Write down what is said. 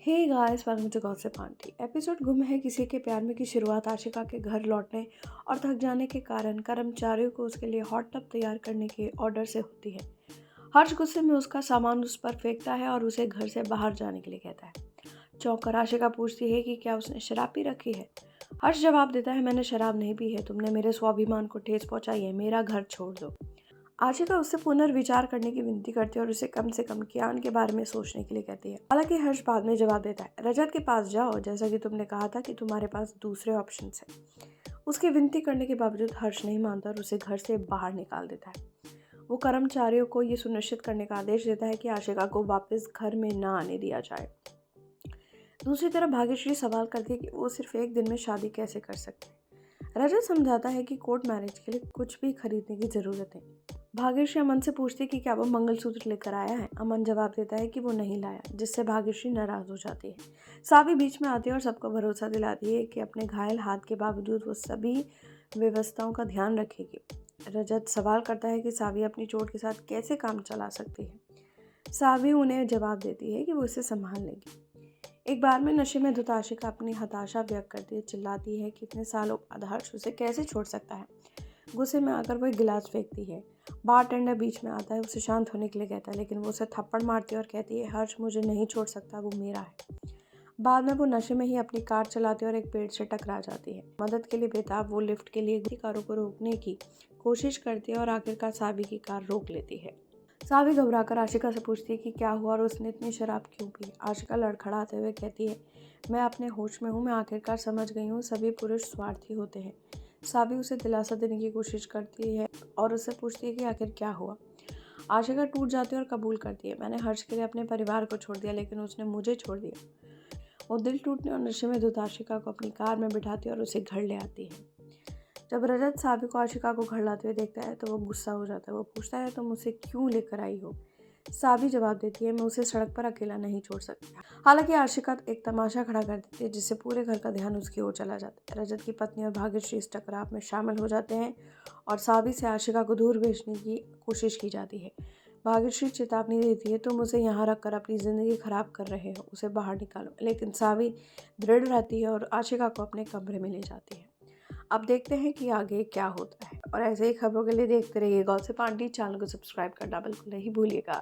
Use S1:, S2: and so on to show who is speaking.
S1: Hey guys, welcome to gossip aunty. Episode गुम है किसी के प्यार में की शुरुआत आशिका के घर लौटने और थक जाने के कारण कर्मचारियों को उसके लिए हॉट टब तैयार करने के ऑर्डर से होती है। हर्ष गुस्से में उसका सामान उस पर फेंकता है और उसे घर से बाहर जाने के लिए कहता है। चौंक कर आशिका पूछती है कि क्या उसने शराब पी रखी है। हर्ष जवाब देता है, मैंने शराब नहीं पी है, तुमने मेरे स्वाभिमान को ठेस पहुंचाई है, मेरा घर छोड़ दो। आशिका उससे पुनर्विचार करने की विनती करती है और उसे कम से कम कियान के बारे में सोचने के लिए कहती है। हालांकि हर्ष बाद में जवाब देता है, रजत के पास जाओ, जैसा कि तुमने कहा था कि तुम्हारे पास दूसरे ऑप्शंस हैं। उसकी विनती करने के बावजूद हर्ष नहीं मानता और उसे घर से बाहर निकाल देता है। वो कर्मचारियों को ये सुनिश्चित करने का आदेश देता है कि आशिका को वापस घर में न आने दिया जाए। दूसरी तरफ भाग्यश्री सवाल करती है कि वो सिर्फ एक दिन में शादी कैसे कर सकते हैं। रजत समझाता है कि कोर्ट मैरिज के लिए कुछ भी खरीदने की जरूरत है। भाग्यश्री अमन से पूछती है कि क्या वो मंगलसूत्र लेकर आया है। अमन जवाब देता है कि वो नहीं लाया, जिससे भाग्यश्री नाराज हो जाती है। सावी बीच में आती है और सबको भरोसा दिलाती है कि अपने घायल हाथ के बावजूद वो सभी व्यवस्थाओं का ध्यान रखेगी। रजत सवाल करता है कि सावी अपनी चोट के साथ कैसे काम चला सकती है। सावी उन्हें जवाब देती है कि वो इसे संभाल लेगी। एक बार में नशे में धुत आशिका अपनी हताशा व्यक्त करती है, चिल्लाती है कि इतने सालों बाद हर्ष उसे कैसे छोड़ सकता है। गुस्से में आकर वो एक गिलास फेंकती है। बारटेंडर बीच में आता है, उसे शांत होने के लिए कहता है, लेकिन वो उसे थप्पड़ मारती है और कहती है, हर्ष मुझे नहीं छोड़ सकता, वो मेरा है। बाद में वो नशे में ही अपनी कार चलाती है और एक पेड़ से टकरा जाती है। मदद के लिए बेताब वो लिफ्ट के लिए कारों को रोकने की कोशिश करती है और आखिरकार सावी की कार रोक लेती है। सावी घबराकर आशिका से पूछती है कि क्या हुआ और उसने इतनी शराब क्यों पी। आशिका लड़खड़ाते हुए कहती है, मैं अपने होश में हूँ, मैं आखिरकार समझ गई हूँ, सभी पुरुष स्वार्थी होते हैं। सावी उसे दिलासा देने की कोशिश करती है और उससे पूछती है कि आखिर क्या हुआ। आशिका टूट जाती है और कबूल करती है, मैंने हर्ष के लिए अपने परिवार को छोड़ दिया, लेकिन उसने मुझे छोड़ दिया। वो दिल टूटने और नशे में धुत आशिका को अपनी कार में बिठाती है और उसे घर ले आती है। जब रजत सावी को आशिका को घर लाते हुए देखता है तो वो गुस्सा हो जाता है। वो पूछता है, तुम उसे क्यों लेकर आई हो। सावी जवाब देती है, मैं उसे सड़क पर अकेला नहीं छोड़ सकती। हालांकि आशिका एक तमाशा खड़ा कर देती है, जिससे पूरे घर का ध्यान उसकी ओर चला जाता है। रजत की पत्नी और भाग्यश्री इस टकराव में शामिल हो जाते हैं और सावी से आशिका को दूर भेजने की कोशिश की जाती है। भाग्यश्री चेतावनी देती है, तुम उसे यहाँ रखकर अपनी ज़िंदगी खराब कर रहे हो, उसे बाहर निकालो। लेकिन सावी दृढ़ रहती है और आशिका को अपने कमरे में ले जाती है। अब देखते हैं कि आगे क्या होता है, और ऐसे ही खबरों के लिए देखते रहिए गॉसिप आंटी। चैनल को सब्सक्राइब करना बिल्कुल नहीं भूलिएगा।